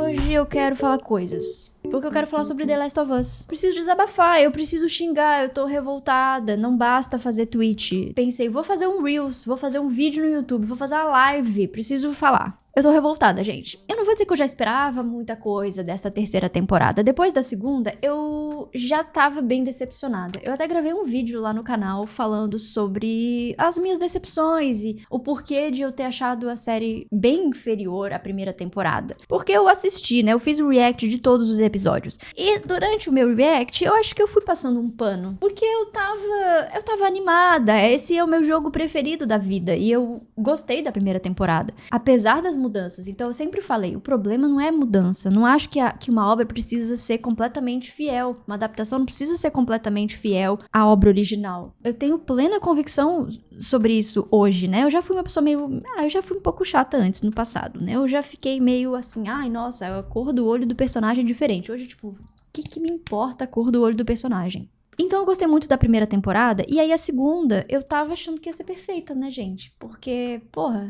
Hoje eu quero falar coisas. Porque eu quero falar sobre The Last of Us. Preciso desabafar, eu preciso xingar, eu tô revoltada. Não basta fazer tweet. Pensei, vou fazer um Reels, vou fazer um vídeo no YouTube, vou fazer uma live. Preciso falar. Eu tô revoltada, gente. Eu não vou dizer que eu já esperava muita coisa dessa terceira temporada. Depois da segunda, eu já tava bem decepcionada. Eu até gravei um vídeo lá no canal falando sobre as minhas decepções e o porquê de eu ter achado a série bem inferior à primeira temporada. Porque eu assisti, né? Eu fiz o react de todos os episódios. E durante o meu react, eu acho que eu fui passando um pano. Porque eu tava animada. Esse é o meu jogo preferido da vida. E eu gostei da primeira temporada. Apesar das mudanças. Então eu sempre falei, o problema não é mudança. Não acho que uma obra precisa ser completamente fiel. Uma adaptação não precisa ser completamente fiel à obra original. Eu tenho plena convicção sobre isso hoje, né? Eu já fui uma pessoa meio... eu já fui um pouco chata antes, no passado, né? Eu já fiquei meio assim, ai, nossa, a cor do olho do personagem é diferente. Hoje, tipo, o que me importa a cor do olho do personagem? Então eu gostei muito da primeira temporada, e aí a segunda, eu tava achando que ia ser perfeita, né, gente? Porque, porra...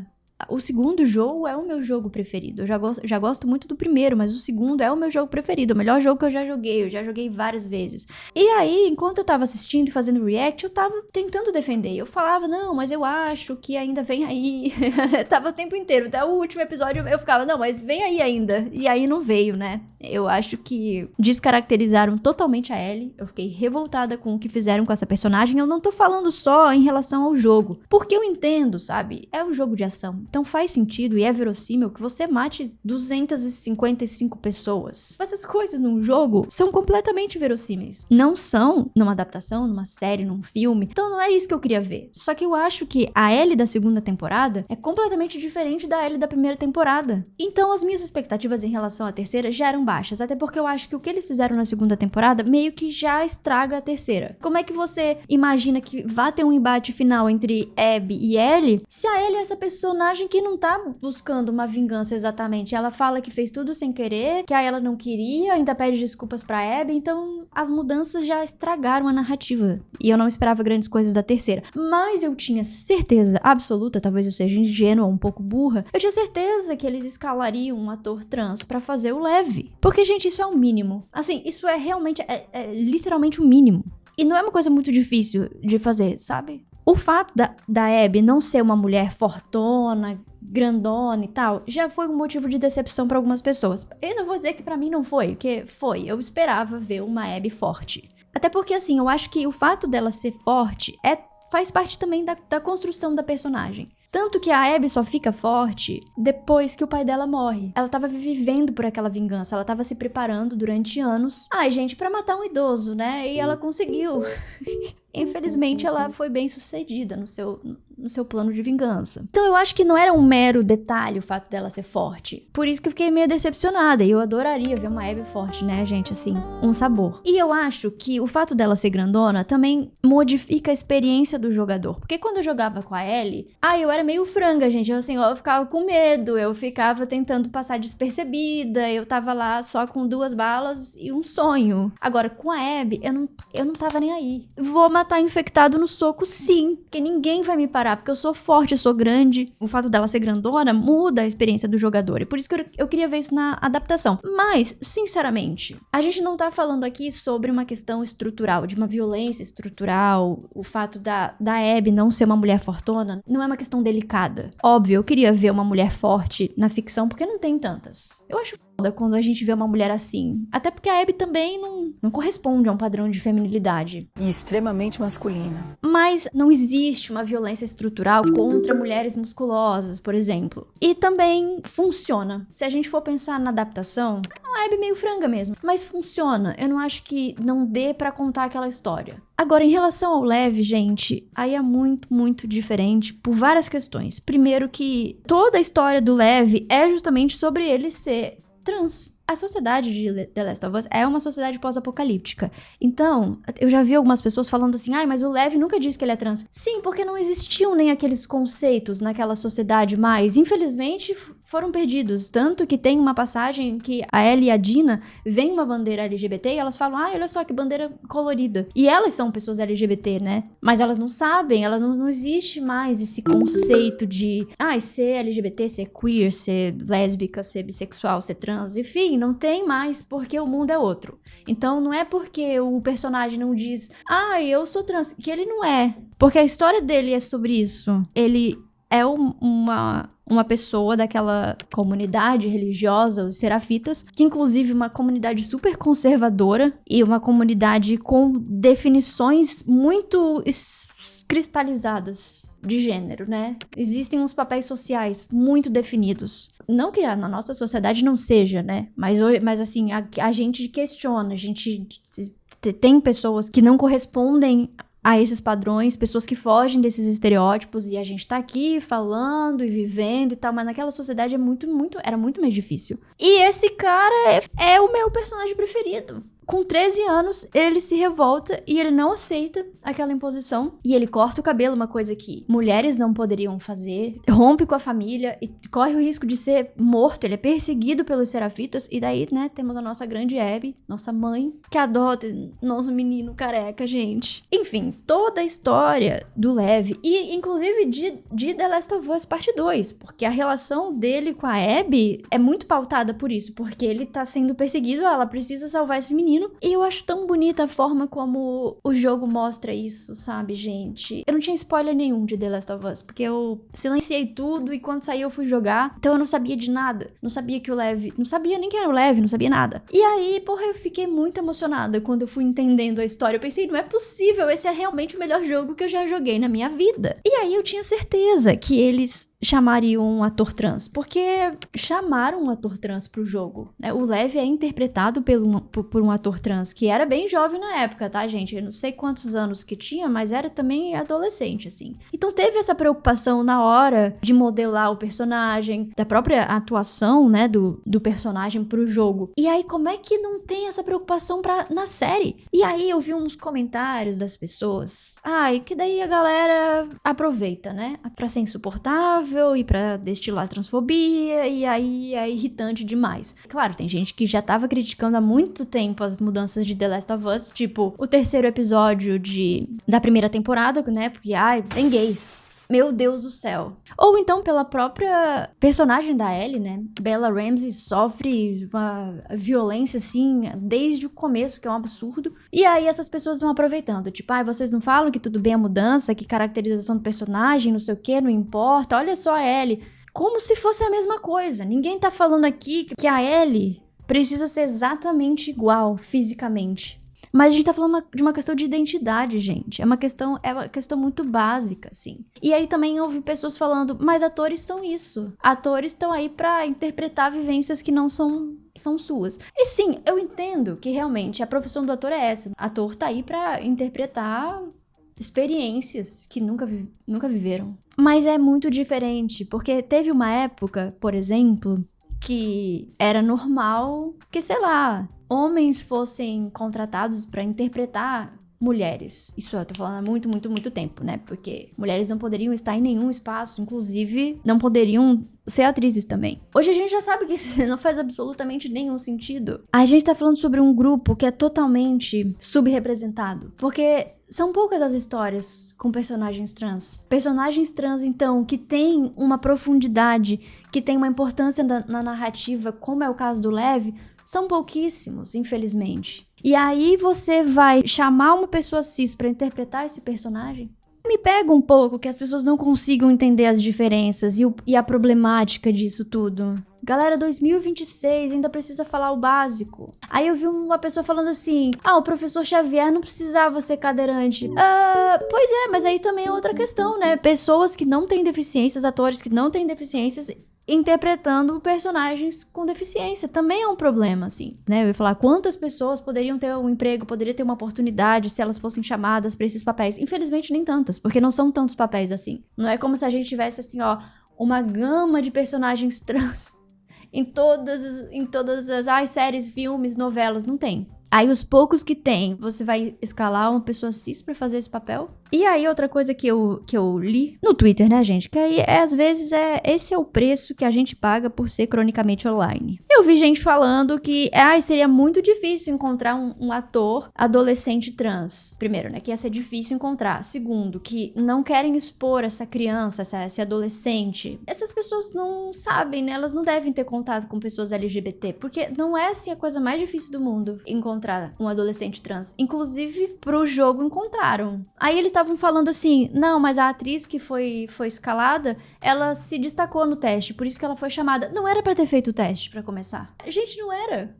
O segundo jogo é o meu jogo preferido. Eu já gosto muito do primeiro, mas o segundo é o meu jogo preferido. O melhor jogo que eu já joguei várias vezes. E aí, enquanto eu tava assistindo e fazendo react, eu tava tentando defender. Eu falava, não, mas eu acho que ainda vem aí. Tava o tempo inteiro. Até o último episódio eu ficava, não, mas vem aí ainda. E aí não veio, né? Eu acho que descaracterizaram totalmente a Ellie. Eu fiquei revoltada com o que fizeram com essa personagem. Eu não tô falando só em relação ao jogo. Porque eu entendo, sabe? É um jogo de ação. Então faz sentido e é verossímil que você mate 255 pessoas. Essas coisas num jogo são completamente verossímeis. Não são numa adaptação, numa série, num filme. Então não é isso que eu queria ver. Só que eu acho que a Ellie da segunda temporada é completamente diferente da Ellie da primeira temporada. Então as minhas expectativas em relação à terceira já eram baixas. Até porque eu acho que o que eles fizeram na segunda temporada meio que já estraga a terceira. Como é que você imagina que vai ter um embate final entre Abby e Ellie se a Ellie é essa personagem que não tá buscando uma vingança exatamente. Ela fala que fez tudo sem querer, que aí ela não queria, ainda pede desculpas pra Abby, então as mudanças já estragaram a narrativa. E eu não esperava grandes coisas da terceira. Mas eu tinha certeza absoluta, talvez eu seja ingênua, um pouco burra, eu tinha certeza que eles escalariam um ator trans pra fazer o Levi. Porque, gente, isso é o mínimo. Assim, isso é realmente, é literalmente o mínimo. E não é uma coisa muito difícil de fazer, sabe? O fato da Abby não ser uma mulher fortona, grandona e tal, já foi um motivo de decepção pra algumas pessoas. Eu não vou dizer que pra mim não foi, porque foi. Eu esperava ver uma Abby forte. Até porque, assim, eu acho que o fato dela ser forte faz parte também da construção da personagem. Tanto que a Abby só fica forte depois que o pai dela morre. Ela tava vivendo por aquela vingança, ela tava se preparando durante anos. Ai, gente, pra matar um idoso, né? E ela conseguiu. Infelizmente, ela foi bem sucedida no seu plano de vingança. Então, eu acho que não era um mero detalhe o fato dela ser forte. Por isso que eu fiquei meio decepcionada. E eu adoraria ver uma Abby forte, né, gente? Assim, um sabor. E eu acho que o fato dela ser grandona também modifica a experiência do jogador. Porque quando eu jogava com a Ellie, eu era meio franga, gente. Eu ficava com medo, eu ficava tentando passar despercebida, eu tava lá só com 2 balas e um sonho. Agora, com a Abby, eu não tava nem aí. Vou matar infectado no soco, sim. Porque ninguém vai me parar, porque eu sou forte, eu sou grande. O fato dela ser grandona muda a experiência do jogador. E por isso que eu queria ver isso na adaptação. Mas, sinceramente, a gente não tá falando aqui sobre uma questão estrutural, de uma violência estrutural. O fato da Abby não ser uma mulher fortona não é uma questão delicada. Óbvio, eu queria ver uma mulher forte na ficção, porque não tem tantas. Eu acho foda quando a gente vê uma mulher assim. Até porque a Abby também não corresponde a um padrão de feminilidade. E extremamente masculina. Mas não existe uma violência estrutural contra mulheres musculosas, por exemplo. E também funciona. Se a gente for pensar na adaptação, é uma Abby meio franga mesmo. Mas funciona. Eu não acho que não dê pra contar aquela história. Agora, em relação ao Levi, gente, aí é muito, muito diferente por várias questões. Primeiro que toda a história do Levi é justamente sobre ele ser trans. A sociedade de The Last of Us é uma sociedade pós-apocalíptica. Então, eu já vi algumas pessoas falando assim, mas o Levi nunca disse que ele é trans. Sim, porque não existiam nem aqueles conceitos naquela sociedade mais. Infelizmente, foram perdidos. Tanto que tem uma passagem que a Ellie e a Dina veem uma bandeira LGBT e elas falam, olha só que bandeira colorida. E elas são pessoas LGBT, né? Mas elas não sabem, não existe mais esse conceito de, ser LGBT, ser queer, ser lésbica, ser bissexual, ser trans, enfim, não tem mais porque o mundo é outro. Então não é porque o personagem não diz, eu sou trans, que ele não é. Porque a história dele é sobre isso. Ele é uma pessoa daquela comunidade religiosa, os serafitas, que inclusive uma comunidade super conservadora e uma comunidade com definições muito cristalizadas de gênero, né? Existem uns papéis sociais muito definidos. Não que na nossa sociedade não seja, né? Mas assim, a gente questiona, a gente tem pessoas que não correspondem a esses padrões, pessoas que fogem desses estereótipos, e a gente tá aqui falando e vivendo e tal, mas naquela sociedade era muito mais difícil. E esse cara é o meu personagem preferido. Com 13 anos, ele se revolta e ele não aceita aquela imposição. E ele corta o cabelo, uma coisa que mulheres não poderiam fazer. Rompe com a família e corre o risco de ser morto. Ele é perseguido pelos serafitas. E daí, né, temos a nossa grande Abby, nossa mãe, que adota nosso menino careca, gente. Enfim, toda a história do Lev. E, inclusive, de The Last of Us Parte 2. Porque a relação dele com a Abby é muito pautada por isso. Porque ele tá sendo perseguido, ela precisa salvar esse menino. E eu acho tão bonita a forma como o jogo mostra isso, sabe, gente? Eu não tinha spoiler nenhum de The Last of Us, porque eu silenciei tudo e quando saiu eu fui jogar. Então eu não sabia de nada. Não sabia que o Lev... Não sabia nem que era o Lev, não sabia nada. E aí, eu fiquei muito emocionada quando eu fui entendendo a história. Eu pensei, não é possível, esse é realmente o melhor jogo que eu já joguei na minha vida. E aí eu tinha certeza que eles chamariam um ator trans, porque chamaram um ator trans pro jogo, né? O Lev é interpretado por um ator trans, que era bem jovem na época, tá, gente? Eu não sei quantos anos que tinha, mas era também adolescente, assim. Então teve essa preocupação na hora de modelar o personagem, da própria atuação, né, do personagem pro jogo. E aí, como é que não tem essa preocupação na série? E aí eu vi uns comentários das pessoas, e que daí a galera aproveita, né, pra ser insuportável e pra destilar transfobia, e aí é irritante demais. Claro, tem gente que já tava criticando há muito tempo as mudanças de The Last of Us, tipo, o terceiro episódio da primeira temporada, né, porque, tem gays. Meu Deus do céu. Ou então pela própria personagem da Ellie, né? Bella Ramsey sofre uma violência, assim, desde o começo, que é um absurdo. E aí essas pessoas vão aproveitando. Tipo, vocês não falam que tudo bem a mudança, que caracterização do personagem, não sei o que, não importa. Olha só a Ellie. Como se fosse a mesma coisa. Ninguém tá falando aqui que a Ellie precisa ser exatamente igual, fisicamente. Mas a gente tá falando de uma questão de identidade, gente. É uma questão muito básica, assim. E aí também eu ouvi pessoas falando, mas atores são isso. Atores estão aí pra interpretar vivências que não são suas. E sim, eu entendo que realmente a profissão do ator é essa. O ator tá aí pra interpretar experiências que nunca viveram. Mas é muito diferente, porque teve uma época, por exemplo, que era normal que, sei lá, homens fossem contratados pra interpretar mulheres. Isso eu tô falando há muito, muito, muito tempo, né? Porque mulheres não poderiam estar em nenhum espaço, inclusive não poderiam ser atrizes também. Hoje a gente já sabe que isso não faz absolutamente nenhum sentido. A gente tá falando sobre um grupo que é totalmente subrepresentado, porque são poucas as histórias com personagens trans. Personagens trans, então, que tem uma profundidade, que tem uma importância na narrativa, como é o caso do Lev, são pouquíssimos, infelizmente. E aí você vai chamar uma pessoa cis pra interpretar esse personagem? Me pega um pouco que as pessoas não consigam entender as diferenças e a problemática disso tudo. Galera, 2026 ainda precisa falar o básico. Aí eu vi uma pessoa falando assim, o professor Xavier não precisava ser cadeirante. Pois é, mas aí também é outra questão, né? Pessoas que não têm deficiências, atores que não têm deficiências, interpretando personagens com deficiência. Também é um problema, assim, né? Eu ia falar quantas pessoas poderiam ter um emprego, poderiam ter uma oportunidade se elas fossem chamadas pra esses papéis. Infelizmente, nem tantas, porque não são tantos papéis assim. Não é como se a gente tivesse, assim, uma gama de personagens trans em todas as séries, filmes, novelas. Não tem. Aí os poucos que tem, você vai escalar uma pessoa cis pra fazer esse papel? E aí, outra coisa que eu li no Twitter, né, gente? Que aí, às vezes, esse é o preço que a gente paga por ser cronicamente online. Eu vi gente falando que seria muito difícil encontrar um ator adolescente trans. Primeiro, né, que ia ser difícil encontrar. Segundo, que não querem expor essa criança, esse adolescente. Essas pessoas não sabem, né? Elas não devem ter contato com pessoas LGBT, porque não é, assim, a coisa mais difícil do mundo encontrar um adolescente trans. Inclusive, pro jogo encontraram. Aí eles estavam falando assim, não, mas a atriz que foi escalada, ela se destacou no teste, por isso que ela foi chamada. Não era pra ter feito o teste, pra começar. Gente, não era.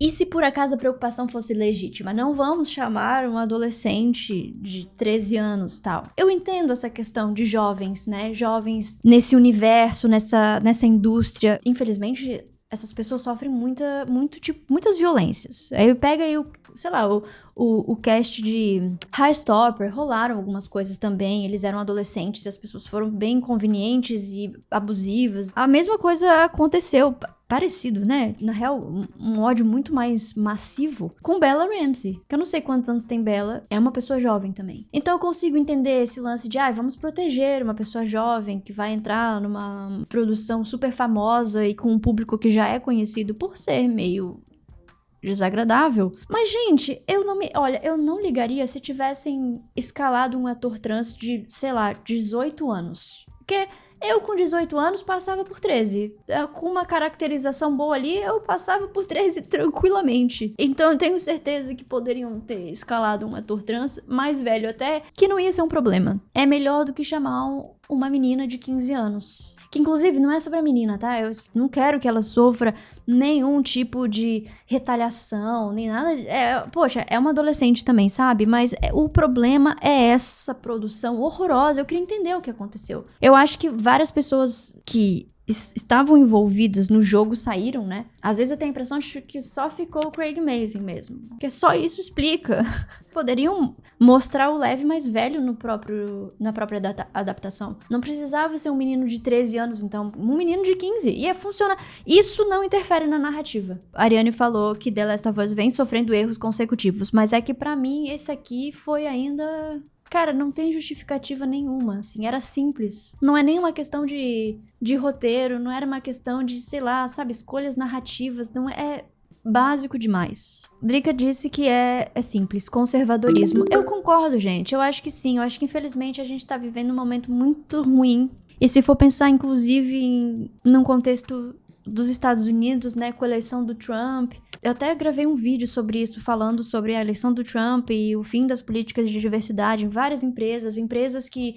E se por acaso a preocupação fosse legítima? Não vamos chamar um adolescente de 13 anos, tal. Eu entendo essa questão de jovens, né? Jovens nesse universo, nessa indústria. Infelizmente, essas pessoas sofrem muitas violências. Aí pega aí o cast de Heartstopper, rolaram algumas coisas também, eles eram adolescentes e as pessoas foram bem inconvenientes e abusivas. A mesma coisa aconteceu, parecido, né? Na real, um ódio muito mais massivo com Bella Ramsey, que eu não sei quantos anos tem Bella, é uma pessoa jovem também. Então eu consigo entender esse lance de, vamos proteger uma pessoa jovem que vai entrar numa produção super famosa e com um público que já é conhecido por ser meio desagradável. Mas, gente, eu não ligaria se tivessem escalado um ator trans de, 18 anos. Porque eu, com 18 anos, passava por 13. Com uma caracterização boa ali, eu passava por 13 tranquilamente. Então, eu tenho certeza que poderiam ter escalado um ator trans mais velho até, que não ia ser um problema. É melhor do que chamar uma menina de 15 anos. Que, inclusive, não é sobre a menina, tá? Eu não quero que ela sofra nenhum tipo de retaliação, nem nada. É uma adolescente também, sabe? Mas o problema é essa produção horrorosa. Eu queria entender o que aconteceu. Eu acho que várias pessoas que estavam envolvidas no jogo saíram, né? Às vezes eu tenho a impressão de que só ficou o Craig Mazin mesmo. Porque só isso explica. Poderiam mostrar o Lev mais velho na própria adaptação. Não precisava ser um menino de 13 anos, então. Um menino de 15. Ia funcionar. Isso não interfere na narrativa. A Ariane falou que The Last of Us vem sofrendo erros consecutivos. Mas é que pra mim, esse aqui foi ainda... Cara, não tem justificativa nenhuma, assim, era simples. Não é nem uma questão de roteiro, não era uma questão de, escolhas narrativas, não é básico demais. Drica disse que é simples, conservadorismo. Eu concordo, gente, eu acho que sim, eu acho que infelizmente a gente tá vivendo um momento muito ruim. E se for pensar, inclusive, num contexto dos Estados Unidos, né, com a eleição do Trump. Eu até gravei um vídeo sobre isso, falando sobre a eleição do Trump e o fim das políticas de diversidade em várias empresas que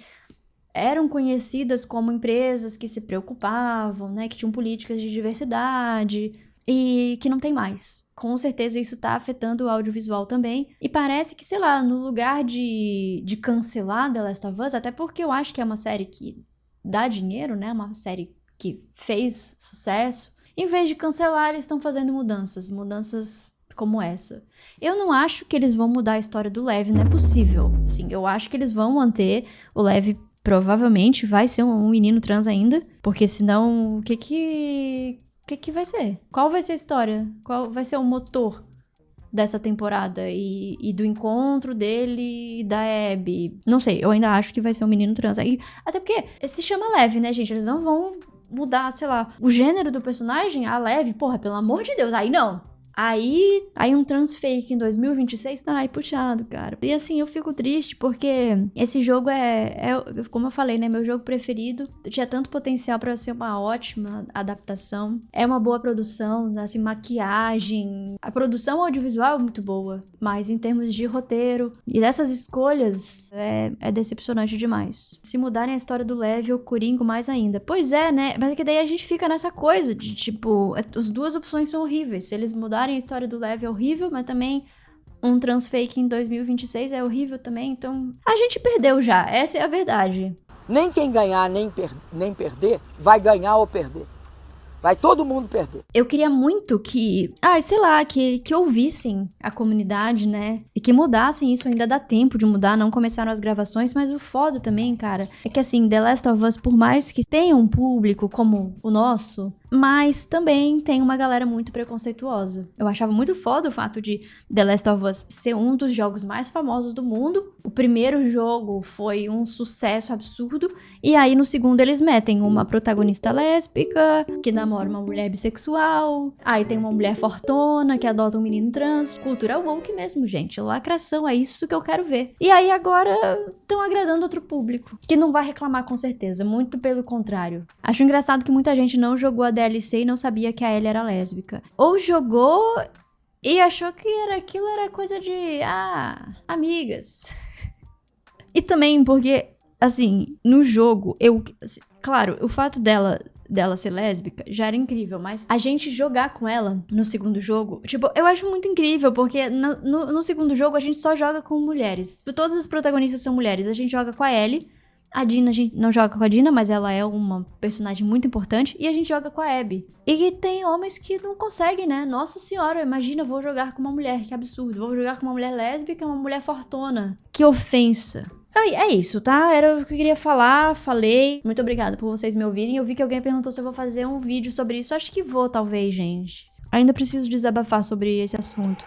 eram conhecidas como empresas que se preocupavam, né, que tinham políticas de diversidade e que não tem mais. Com certeza isso tá afetando o audiovisual também. E parece que, no lugar de cancelar The Last of Us, até porque eu acho que é uma série que dá dinheiro, né, uma série que fez sucesso, em vez de cancelar, eles estão fazendo mudanças como essa. Eu não acho que eles vão mudar a história do Lev, não é possível. Assim, eu acho que eles vão manter o Lev, provavelmente vai ser um menino trans ainda, porque senão, o que vai ser? Qual vai ser a história? Qual vai ser o motor dessa temporada e do encontro dele e da Abby? Não sei, eu ainda acho que vai ser um menino trans. Até porque se chama Lev, né, gente? Eles não vão mudar, o gênero do personagem, a Lev, porra, pelo amor de Deus, aí não. Aí um trans fake em 2026, puxado, cara. E assim, eu fico triste porque esse jogo como eu falei, né, meu jogo preferido. Tinha tanto potencial pra ser uma ótima adaptação. É uma boa produção, assim, maquiagem. A produção audiovisual é muito boa, mas em termos de roteiro e dessas escolhas, é decepcionante demais. Se mudarem a história do Lev, eu coringo mais ainda. Pois é, né, mas é que daí a gente fica nessa coisa de, as duas opções são horríveis. Se eles mudarem a história do Lev é horrível, mas também um trans fake em 2026 é horrível também, então a gente perdeu já, essa é a verdade. Nem quem ganhar, nem perder, vai ganhar ou perder. Vai todo mundo perder. Eu queria muito que, que ouvissem a comunidade, né? E que mudassem isso, ainda dá tempo de mudar, não começaram as gravações, mas o foda também, cara, é que assim, The Last of Us, por mais que tenha um público como o nosso, Mas também tem uma galera muito preconceituosa. Eu achava muito foda o fato de The Last of Us ser um dos jogos mais famosos do mundo. O primeiro jogo foi um sucesso absurdo. E aí no segundo eles metem uma protagonista lésbica, que namora uma mulher bissexual. Aí tem uma mulher fortona que adota um menino trans. Cultura woke mesmo, gente. Lacração, é isso que eu quero ver. E aí agora estão agradando outro público, que não vai reclamar com certeza. Muito pelo contrário. Acho engraçado que muita gente não jogou a DLC e não sabia que a Ellie era lésbica. Ou jogou e achou que aquilo era coisa de... amigas. E também porque, assim, no jogo, claro, o fato dela ser lésbica já era incrível, mas a gente jogar com ela no segundo jogo, tipo, eu acho muito incrível, porque no segundo jogo a gente só joga com mulheres. Todas as protagonistas são mulheres. A gente joga com a Ellie. A Dina, a gente não joga com a Dina, mas ela é uma personagem muito importante. E a gente joga com a Abby. E que tem homens que não conseguem, né? Nossa senhora, imagina, eu vou jogar com uma mulher, que absurdo. Vou jogar com uma mulher lésbica, uma mulher fortona. Que ofensa. É isso, tá? Era o que eu queria falar, falei. Muito obrigada por vocês me ouvirem. Eu vi que alguém perguntou se eu vou fazer um vídeo sobre isso. Acho que vou, talvez, gente. Ainda preciso desabafar sobre esse assunto.